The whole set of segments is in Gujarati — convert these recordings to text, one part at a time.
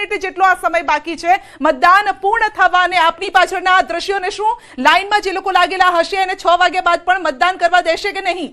મિનિટ જેટલો આ સમય બાકી છે મતદાન પૂર્ણ થવાને। આપની પાછળના આ દ્રશ્યોને શું લાઈનમાં જે લોકો લાગેલા હશે અને 6 વાગ્યા બાદ પણ મતદાન કરવા દેશે કે નહીં?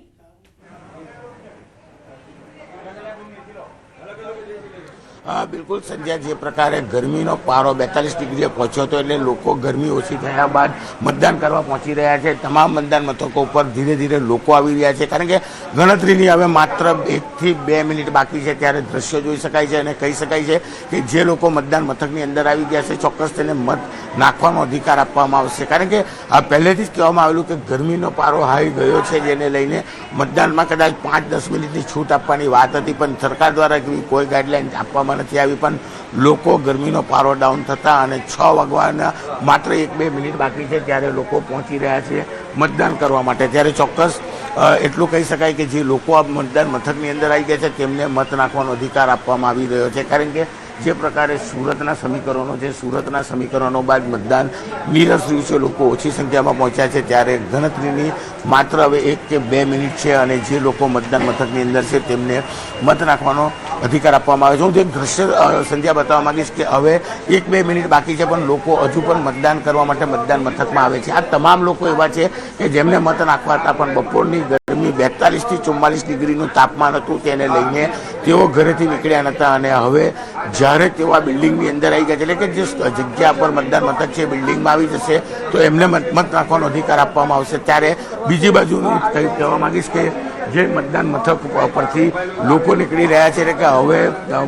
बिल्कुल संजय, जे प्रकार गर्मीनो पारो 42 डिग्रीए पहोंच्यो तो एटले लोको गर्मी ओછી થયા બાદ મતદાન કરવા પહોંચી રહ્યા છે। તમામ મતદાન મથકો ઉપર ધીરે ધીરે લોકો આવી રહ્યા છે, કારણ કે ગણતરીની હવે માત્ર 1 થી 2 મિનિટ બાકી છે। ત્યારે દ્રશ્યો જોઈ શકાય છે અને કહી શકાય છે કે જે લોકો મતદાન મથકની અંદર આવી ગયા છે ચોક્કસ તેને મત નાખવાનો અધિકાર આપવામાં આવશે, કારણ કે આ પહેલેથી જ કહેવામાં આવેલું કે ગરમીનો પારો હાઈ ગયો છે, જેને લઈને મતદાનમાં કદાચ 5-10 મિનિટની છૂટ આપવાની વાત હતી, પણ સરકાર દ્વારા કોઈ ગાઈડલાઈન આપવામાં નથી આવી। પણ લોકો ગરમીનો પારો ડાઉન થતા અને 6 વાગવાના માત્ર 1-2 મિનિટ બાકી છે ત્યારે લોકો પહોંચી રહ્યા છે મતદાન કરવા માટે। ત્યારે ચોક્કસ એટલું કહી શકાય કે જે લોકો આ મતદાન મથકની અંદર આવી ગયા છે તેમને મત નાખવાનો અધિકાર આપવામાં આવી રહ્યો છે, કારણ કે જે પ્રકારે સુરતના સમીકરણો છે, સુરતના સમીકરણો બાદ મતદાન નિરસ્યું છે, લોકો ઓછી સંખ્યામાં પહોંચ્યા છે, ત્યારે ગણતરીની માત્ર હવે 1 કે 2 મિનિટ છે અને જે લોકો મતદાન મથકની અંદર છે તેમને મત નાખવાનો અધિકાર આપવામાં આવે છે। હું જે દ્રશ્ય સંધ્યા બતાવવા માંગીશ કે હવે 1-2 મિનિટ બાકી છે પણ લોકો હજુ પણ મતદાન કરવા માટે મતદાન મથકમાં આવે છે। આ તમામ લોકો એવા છે કે જેમને મત નાખવા હતા પણ બપોરની ગરમી 42 થી 44 ડિગ્રીનું તાપમાન હતું, તેને લઈને તેઓ ઘરેથી નીકળ્યા નહોતા અને હવે જ્યારે તેઓ આ બિલ્ડિંગની અંદર આવી ગયા છે, એટલે કે જે જગ્યા પર મતદાન મથક છે બિલ્ડિંગમાં આવી જશે તો એમને મત નાખવાનો અધિકાર આપવામાં આવશે। ત્યારે બીજી બાજુ હું કહેવા માંગીશ કે જે મતદાન મથક પરથી લોકો નીકળી રહ્યા છે, એટલે કે હવે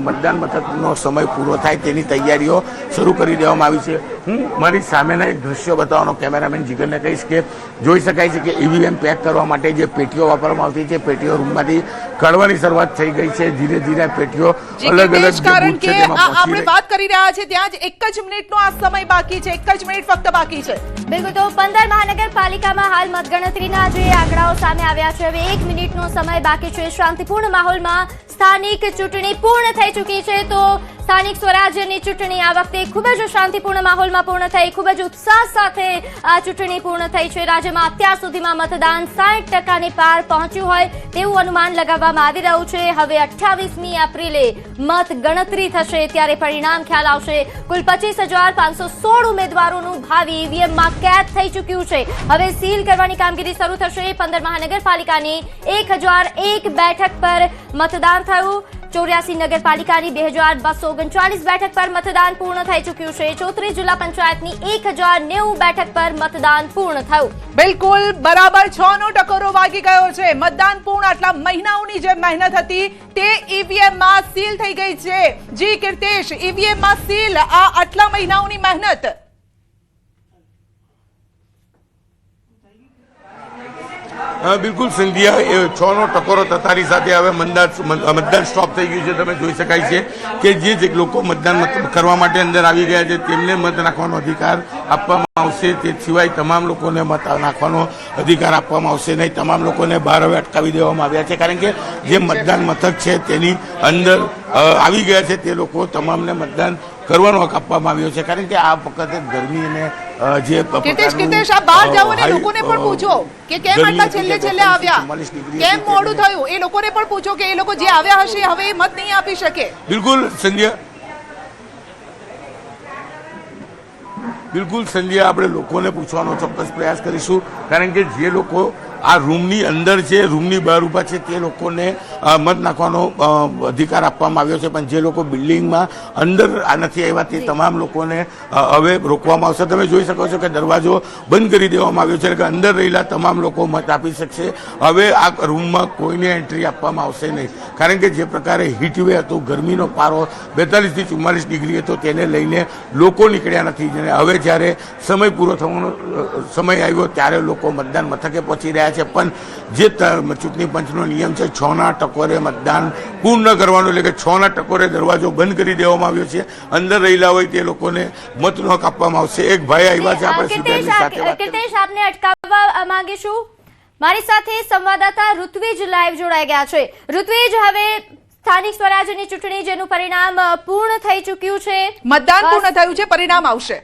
મતદાન મથકનો સમય પૂરો થાય તેની તૈયારીઓ શરૂ કરી દેવામાં આવી છે। હું મારી સામેના એક દ્રશ્યો બતાવવાનો કેમેરામેન જીગરને કહીશ કે જોઈ શકાય છે કે ઈવીએમ પેક કરવા માટે જે પેટીઓ વાપરવામાં આવતી છે, પેટીઓ રૂમમાંથી કાઢવાની શરૂઆત થઈ ગઈ છે। ધીરે ધીરે પેટીઓ અલગ અલગ, કારણ કે આપણે વાત કરી રહ્યા છે ત્યાં જ 1 જ મિનિટનો આ સમય બાકી છે, 1 જ મિનિટ ફક્ત બાકી છે। બિલકુલ, તો 15 મહાનગરપાલિકામાં હાલ મતગણતરીના જે આંકડાઓ સામે આવ્યા છે, હવે 1 મિનિટનો સમય બાકી છે। શાંતિપૂર્ણ માહોલમાં સ્થાનિક ચૂંટણી પૂર્ણ થઈ ચૂકી છે, તો સ્થાનિક સ્વરાજ્યની ચૂંટણી આ વખતે ખૂબ જ શાંતિપૂર્ણ માહોલમાં પૂર્ણ થઈ, ખૂબ જ ઉત્સાહ સાથે આ ચૂંટણી પૂર્ણ થઈ છે। રાજ્યમાં અત્યાર સુધીમાં મતદાન 60% પાર પહોંચ્યું હોય તેવું અનુમાન લગાવવામાં આવી રહ્યું છે। હવે 28મી એપ્રિલે મત ગણતરી થશે ત્યારે પરિણામ ખ્યાલ આવશે। કુલ 25,516 ઉમેદવારોનું ભાવિ ઈવીએમમાં કેદ થઈ ચૂક્યું છે। હવે સીલ કરવાની કામગીરી શરૂ થશે। 15 મહાનગરપાલિકાની 1001 બેઠક પર મતદાન થયું। 84 નગરપાલિકાની 2239 બેઠક પર મતદાન પૂર્ણ થઈ ચૂક્યું છે। 34 જિલ્લા પંચાયતની 1090 બેઠક પર મતદાન પૂર્ણ થયું। બિલકુલ બરાબર 6નો ટકોરો વાગી ગયો છે। મતદાન પૂર્ણ આટલા મહિનાઓની જે મહેનત હતી તે ઈવીએમમાં સીલ થઈ ગઈ છે। જી કીર્તેશ, ઈવીએમમાં સીલ, આ આટલા મહિનાઓની મહેનત। બિલકુલ સંધ્યા, 6નો ટકોરો થતાની સાથે હવે મતદાન સ્ટોપ થઈ ગયું છે। તમે જોઈ શકાય છે કે જે લોકો મતદાન કરવા માટે અંદર આવી ગયા છે તેમને મત નાખવાનો અધિકાર આપવામાં આવશે, તે સિવાય તમામ લોકોને મત નાખવાનો અધિકાર આપવામાં આવશે નહીં। તમામ લોકોને બહાર હવે અટકાવી દેવામાં આવ્યા છે, કારણ કે જે મતદાન મથક છે તેની અંદર આવી ગયા છે તે લોકો તમામને મતદાન કરવાનો હક આપવામાં આવ્યો છે, કારણ કે આ વખતે ગરમી અને જે કીર્તેશ આ બહાર જાઓ અને લોકોને પણ પૂછો કે કેમ આટલા છેલ્લે આવ્યા, કેમ મોડું થયું, એ લોકોને પણ પૂછો કે એ લોકો જે આવ્યા હશે હવે એ મત નહીં આપી શકે। બિલકુલ સંધ્યા, આપણે લોકોને પૂછવાનો ચોક્કસ પ્રયાસ કરીશું, કારણ કે જે લોકો આ રૂમની અંદર છે, રૂમની બહાર ઊભા છે, તે લોકોને મત નાખવાનો અધિકાર આપવામાં આવ્યો છે, પણ જે લોકો બિલ્ડિંગમાં અંદર નથી આવ્યા તે તમામ લોકોને હવે રોકવામાં આવશે। તમે જોઈ શકો છો કે દરવાજો બંધ કરી દેવામાં આવ્યો છે, કે અંદર રહેલા તમામ લોકો મત આપી શકશે। હવે આ રૂમમાં કોઈને એન્ટ્રી આપવામાં આવશે નહીં, કારણ કે જે પ્રકારે હીટવે હતું, ગરમીનો પારો 42 થી 44 ડિગ્રી હતો, તેને લઈને લોકો નીકળ્યા નથી। હવે જ્યારે સમય પૂરો થવાનો સમય આવ્યો ત્યારે લોકો મતદાન મથકે પહોંચી રહ્યા છે, પણ જે ચૂંટણી પંચનો નિયમ છે 6ના ટકોરે મતદાન પૂર્ણ કરવાનું, એટલે કે 6ના ટકોરે દરવાજો બંધ કરી દેવામાં આવ્યો છે। અંદર રહેલા હોય તે લોકોને મતનો હક આપવામાં આવશે। એક ભાઈ આવ્યા છે, આપણે કીર્તેશ આપને અટકાવવા માંગીશું। મારી સાથે સંવાદદાતા ઋત્વિજ લાઈવ જોડાઈ ગયા છે। ઋત્વિજ, હવે સ્થાનિક સ્વરાજ્યની ચૂંટણી જેનું પરિણામ પૂર્ણ થઈ ચૂક્યું છે, મતદાન પૂર્ણ થયું છે, પરિણામ આવશે।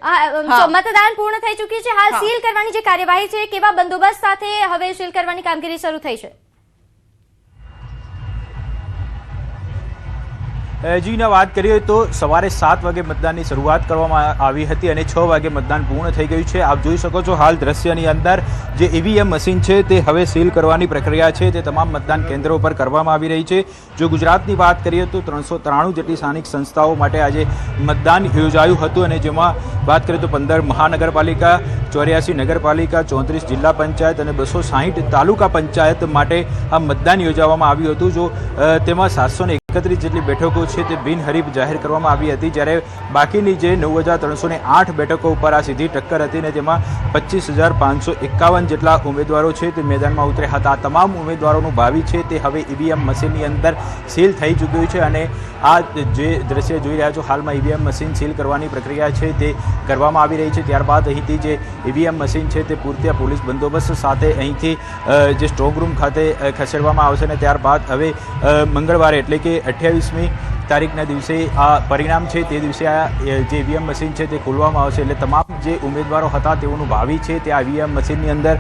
મતદાન પૂર્ણ થઈ ચૂક્યું છે, હાલ સીલ કરવાની જે કાર્યવાહી છે કેવા બંદોબસ્ત સાથે હવે સીલ કરવાની કામગીરી શરૂ થઈ છે? જીના વાત કરીએ તો સવારે 7 વાગે મતદાનની શરૂઆત કરવામાં આવી હતી અને 6 વાગે મતદાન પૂર્ણ થઈ ગયું છે. આપ જોઈ શકો છો હાલ દ્રશ્યની અંદર જે ઈવીએમ મશીન છે તે હવે સીલ કરવાની પ્રક્રિયા છે તે તમામ મતદાન કેન્દ્રો પર કરવામાં આવી રહી છે. જો ગુજરાતની વાત કરીએ તો 393 જેટલી સ્થાનિક સંસ્થાઓ માટે આજે મતદાન યોજાયું હતું અને જેમાં વાત કરીએ તો 15 મહાનગરપાલિકા, 84 નગરપાલિકા, 34 જિલ્લા પંચાયત અને 260 તાલુકા પંચાયત માટે આ મતદાન યોજવામાં આવ્યું હતું. જો તેમાં 731 જેટલી બેઠકો છે તે બિનહરીફ જાહેર કરવામાં આવી હતી, જ્યારે બાકીની જે 9308 બેઠકો ઉપર આ સીધી ટક્કર હતી ને તેમાં 25551 જેટલા ઉમેદવારો છે તે મેદાનમાં ઉતર્યા હતા. આ તમામ ઉમેદવારોનું ભાવિ છે તે હવે ઈવીએમ મશીનની અંદર સીલ થઈ ચૂક્યું છે અને આ જે દ્રશ્ય જોઈ રહ્યા છો હાલમાં ઈવીએમ મશીન સીલ કરવાની પ્રક્રિયા છે તે કરવામાં આવી રહી છે. ત્યારબાદ અહીંથી જે ઈવીએમ મશીન છે તે પૂરતા પોલીસ બંદોબસ્ત સાથે અહીંથી જે સ્ટ્રોંગ રૂમ ખાતે ખસેડવામાં આવશે અને ત્યારબાદ હવે મંગળવારે એટલે કે 28મી તારીખના દિવસે આ પરિણામ છે તે દિવસે આ જે ઈવીએમ મશીન છે તે ખોલવામાં આવશે. એટલે તમામ જે ઉમેદવારો હતા તેઓનું ભાવિ છે તે આ ઈવીએમ મશીનની અંદર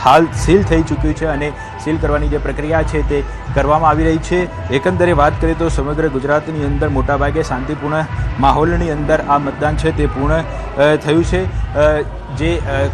હાલ સીલ થઈ ચૂક્યું છે અને સીલ કરવાની જે પ્રક્રિયા છે તે કરવામાં આવી રહી છે. એકંદરે વાત કરીએ તો સમગ્ર ગુજરાતની અંદર મોટાભાગે શાંતિપૂર્ણ માહોલની અંદર આ મતદાન છે તે પૂર્ણ થયું છે. જે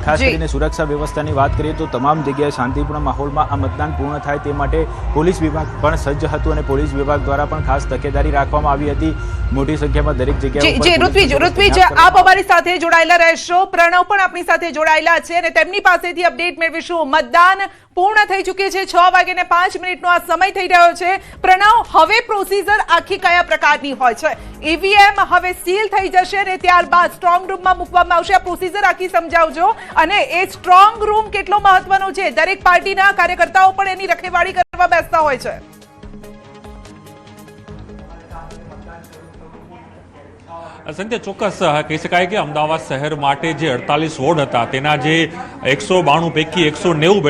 ખાસ કરીને સુરક્ષા વ્યવસ્થાની વાત કરીએ તો તમામ જગ્યાએ શાંતિપૂર્ણ માહોલમાં આ મતદાન પૂર્ણ થાય તે માટે પોલીસ વિભાગ પણ સજ્જ હતું અને પોલીસ વિભાગ દ્વારા પણ ખાસ તકેદારી રાખવામાં આવી હતી. મોટી સંખ્યામાં દરેક જગ્યાએ ઋત્વિજ આપ અમારી સાથે જોડાયેલા રહેશો. પ્રણવ પણ આપણી સાથે જોડાયેલા છે અને તેમની પાસેથી અપડેટ મેળવીશું. મતદાન પૂર્ણ થઈ ચૂકી છે, 6:05 આ સમય થઈ રહ્યો છે. પ્રણવ, હવે પ્રોસીજર આખી કયા પ્રકારની હોય છે? ઈવીએમ હવે સીલ થઈ જશે અને ત્યારબાદ સ્ટ્રોંગ રૂમમાં મૂકવામાં આવશે. આ પ્રોસીજર આખી સમજાવજો અને એ સ્ટ્રોંગ રૂમ કેટલો મહત્વનો છે? દરેક પાર્ટીના કાર્યકર્તાઓ પણ એની રખેવાળી કરવા બેસતા હોય છે. સંધ્યા, ચોક્કસ કહી શકાય કે અમદાવાદ શહેર માટે જે 48 વોર્ડ હતા તેના જે 192 પૈકી 190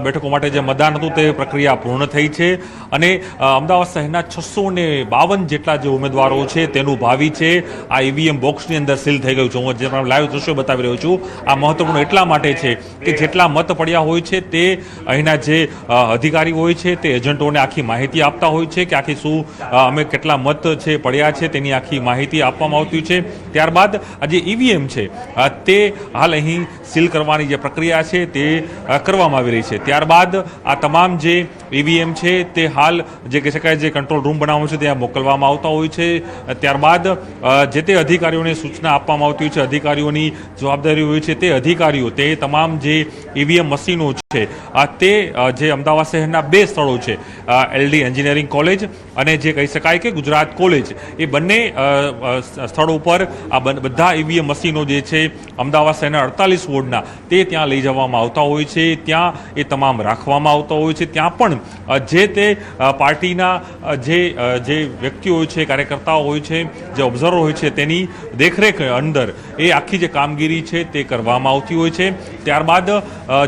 બેઠકો માટે જે મતદાન હતું તે પ્રક્રિયા પૂર્ણ થઈ છે અને અમદાવાદ શહેરના 652 જેટલા જે ઉમેદવારો છે તેનું ભાવિ છે આ ઈવીએમ બોક્સની અંદર સીલ થઈ ગયું છે. હું જે લાઈવ દ્રશ્યો બતાવી રહ્યો છું આ મહત્વપૂર્ણ એટલા માટે છે કે જેટલા મત પડ્યા હોય છે તે અહીંના જે અધિકારી હોય છે તે એજન્ટોને આખી માહિતી આપતા હોય છે કે આખી શું અમે કેટલા મત છે પડ્યા છે તેની આખી માહિતી આપવામાં આવતી છે. ત્યારબાદ આ જે ઈવીએમ છે તે હાલ અહીં સીલ કરવાની જે પ્રક્રિયા છે તે કરવામાં આવી રહી છે. ત્યારબાદ આ તમામ જે ઈવીએમ છે તે હાલ જે કહી શકાય જે કંટ્રોલ રૂમ બનાવવાનો છે ત્યાં મોકલવામાં આવતા હોય છે. ત્યારબાદ જે તે અધિકારીઓને સૂચના આપવામાં આવતી હોય છે, અધિકારીઓની જવાબદારી હોય છે તે અધિકારીઓ તે તમામ જે ઈવીએમ મશીનો છે તે જે અમદાવાદ શહેરના 2 સ્થળો છે LD એન્જિનિયરિંગ કોલેજ અને જે કહી શકાય કે ગુજરાત કોલેજ, એ બંને સ્થળો ઉપર આ બધા ઈવીએમ મશીનો જે છે અમદાવાદ શહેરના 48 વોર્ડના તે ત્યાં લઈ જવામાં આવતા હોય છે. ત્યાં એ તમામ રાખવામાં આવતા હોય છે. ત્યાં પણ જે તે પાર્ટીના જે વ્યક્તિઓ હોય છે, કાર્યકર્તાઓ હોય છે, જે ઓબ્ઝર્વર હોય છે તેની દેખરેખ અંદર એ આખી જે કામગીરી છે તે કરવામાં આવતી હોય છે. ત્યારબાદ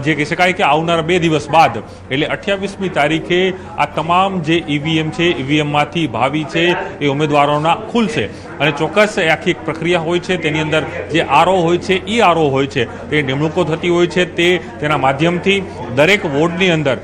જે કહી શકાય કે આવનારા 2 દિવસ બાદ એટલે 28મી તારીખે આ તમામ જે ઈવીએમ છે ઈવીએમમાંથી ભાવિ છે એ ઉમેદવારોના ખુલશે અને ચોક્કસ એ આખી એક પ્રક્રિયા હોય છે. તેની અંદર જે આરઓ હોય છે, ઈઆરઓ હોય છે, તે નિમણૂકો થતી હોય છે. તેના માધ્યમથી દરેક વોર્ડની અંદર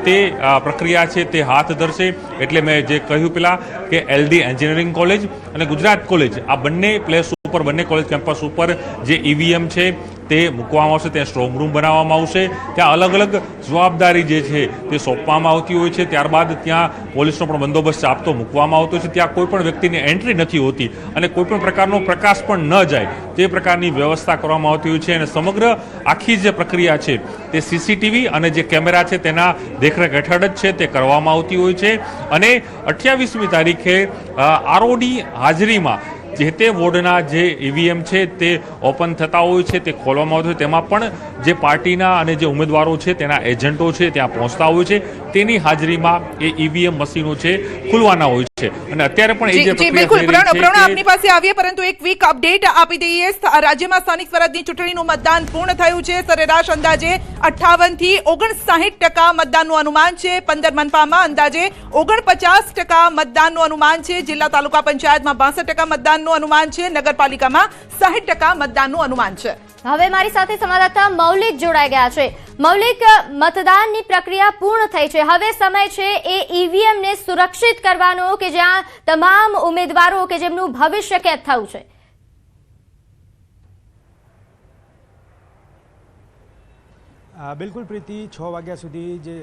તે પ્રક્રિયા છે તે હાથ ધરશે. એટલે મેં જે કહ્યું પેલા કે LD એન્જિનિયરિંગ કોલેજ અને ગુજરાત કોલેજ આ બંને પ્લેસ ઉપર, બંને કોલેજ કેમ્પસ ઉપર જે ઈવીએમ છે તે મૂકવામાં આવશે. ત્યાં સ્ટ્રોંગ રૂમ બનાવવામાં આવશે. ત્યાં અલગ અલગ જવાબદારી જે છે તે સોંપવામાં આવતી હોય છે. ત્યારબાદ ત્યાં પોલીસનો પણ બંદોબસ્ત આપતો મૂકવામાં આવતો છે. ત્યાં કોઈ પણ વ્યક્તિની એન્ટ્રી નથી હોતી અને કોઈ પણ પ્રકારનો પ્રકાશ પણ ન જાય તે પ્રકારની વ્યવસ્થા કરવામાં આવતી હોય છે અને સમગ્ર આખી જે પ્રક્રિયા છે તે CCTV અને જે કેમેરા છે તેના દેખરેખ હેઠળ જ છે તે કરવામાં આવતી હોય છે. અને 28મી તારીખે આરઓની હાજરીમાં જે તે વોર્ડના જે ઈવીએમ છે તે ઓપન થતા હોય છે, તે ખોલવામાં આવતું હોય. તેમાં પણ જે પાર્ટીના અને જે ઉમેદવારો છે તેના એજન્ટો છે ત્યાં પહોંચતા હોય છે. તેની હાજરીમાં એ ઈવીએમ મશીનો છે ખુલવાના હોય છે અને અત્યારે પણ એ જે પ્રક્રિયા આપની પાસે આવીએ, પરંતુ એક ક્વિક અપડેટ આપી દઈએ. રાજ્યમાં સ્થાનિક સ્વરાજની ચૂંટણીનું મતદાન પૂર્ણ થયું છે. સરેરાશ અંદાજે 58 થી 59% મતદાનનું અનુમાન છે. 15 મનપામાં અંદાજે 49% મતદાનનું અનુમાન છે. જિલ્લા તાલુકા પંચાયતમાં 62% મતદાનનું અનુમાન છે. નગરપાલિકામાં 60% મતદાનનું અનુમાન છે. હવે મારી સાથે સંવાદદાતા મૌલિક જોડાઈ ગયા છે. મૌલિક મતદાનની પ્રક્રિયા પૂર્ણ થઈ છે. હવે સમય છે એ ઈવીએમને સુરક્ષિત કરવાનો કે જ્યાં તમામ ઉમેદવારો કે જેમનું ભવિષ્ય કેદ થયું છે. બિલકુલ પ્રીતિ, 6 વાગ્યા સુધી જે